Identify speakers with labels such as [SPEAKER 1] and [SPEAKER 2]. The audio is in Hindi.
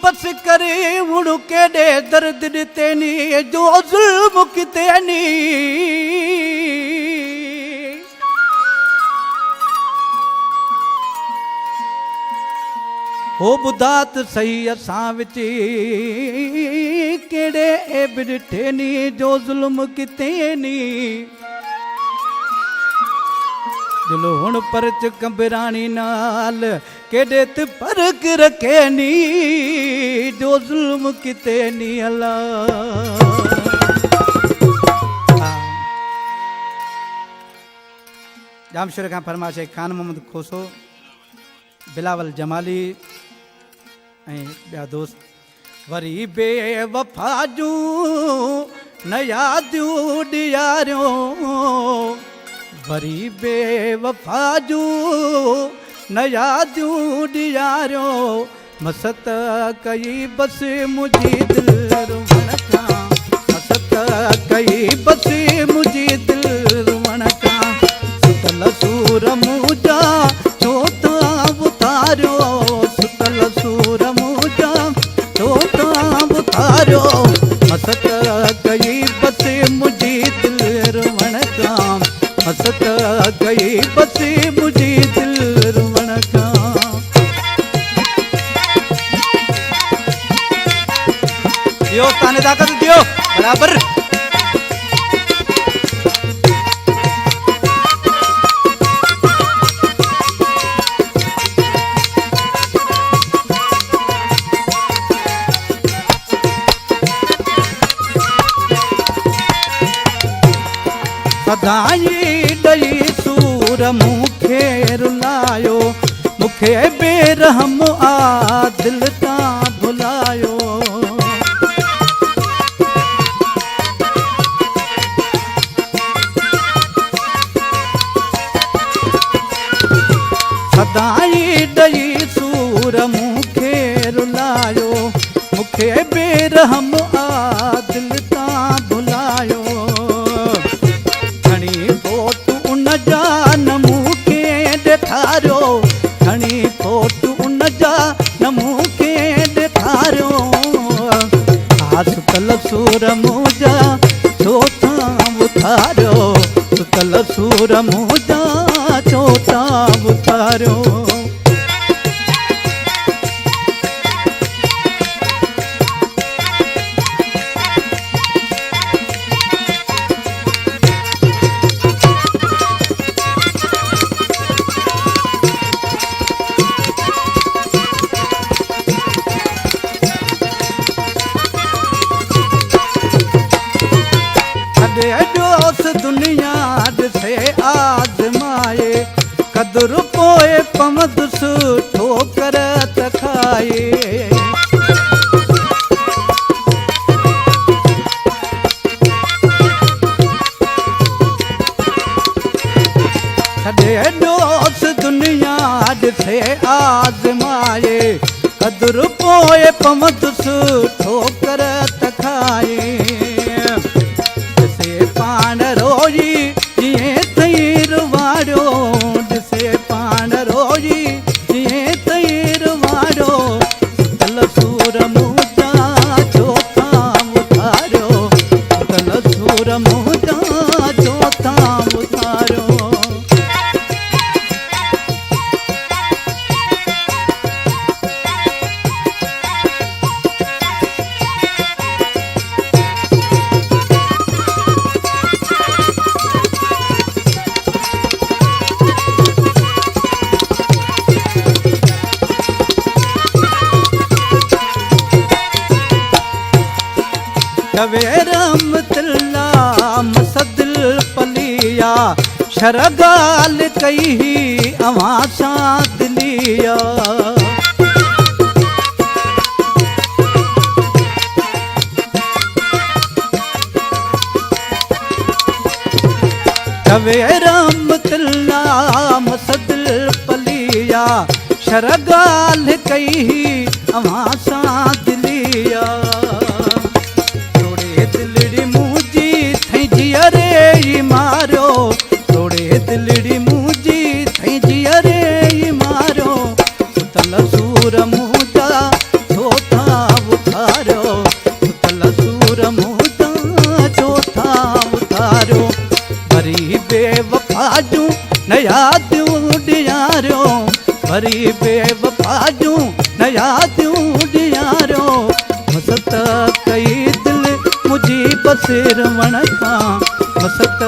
[SPEAKER 1] बस करे उड़ के दे दर्द दिते नी जो जुल्म किते नी ओ बुधात सही असां विच केड़े ए बिठे नी जो जुल्म किते नी दिल हुण परच कंबरानी नाल केड़े ते फर्क रखे नी जो जुल्म किते नी अल्लाह। जामशोर खां फरमाशे खान मोहम्मद खोसो बिलावल जमाली ऐं ॿिया दोस्त वरी बेवफा जूं न यादियूं ॾियारियो वरी बेवफा जूं न यादियूं ॾियारियो मसत कई बस मुंहिंजी दिलि रुवण खां मसत कई बस मुंहिंजी दिलि रुवण खां सुतल सूर मुंहिंजा छो त उतारियो सुतल सूर मुंहिंजा छो त उतारियो मसत कई बस मुंहिंजी दिलि रुवण खां मसत कई बस मुंहिंजी दिलि रुवण खां। दियो ताने ताकत दियो बराबर सदाई ॾई सूर मूंखे रुलायो मूंखे बेरहम आ दिलि तां भुलायो सदाई ॾई सूर मूंखे रुलायो मूंखे बेरहम आ दिलि तां भुलायो न मूंखे ॾेखारियो खणी फोटू उन जा न मूंखे ॾेखारियो सुतल सूर मुंहिंजा छो तां उथारियो सुतल सूर मुंहिंजा छो तां उथारियो। दुनिया ॾिसे आज़माए कदुर पोइ पमदुस ठोकर त खाए छॾे ॾोस दुनिया ॾिसे आज़माए कदुर पोइ पमदुस ठोकर त खाए पाण रोई जीअं तई रुवाड़ियो ॾिसे पाण रोई जीअं तई रुवाड़ियो सुतल सूर मुंहिंजा छो तां उथारियो सुतल सूर मुंहिंजा छो तां उथारियो। रहमतुल्ला मसदिल पलिया शरगाल कई ही अवां सां दिलिया रहमतुल्ला मसदिल पलिया शरगाल कई ही अवां सां दिलिया दिलड़ी मुंहिंजी थई जियरे ई मारियो थोड़े दिलड़ी मुंहिंजी थई जियरे ई मारियो सुतल सूर मुंहिंजा छो तां वरी बेवफा जूं न यादियूं ॾियारो मसत कई दिलि मुंहिंजी बसेर वण खां मसत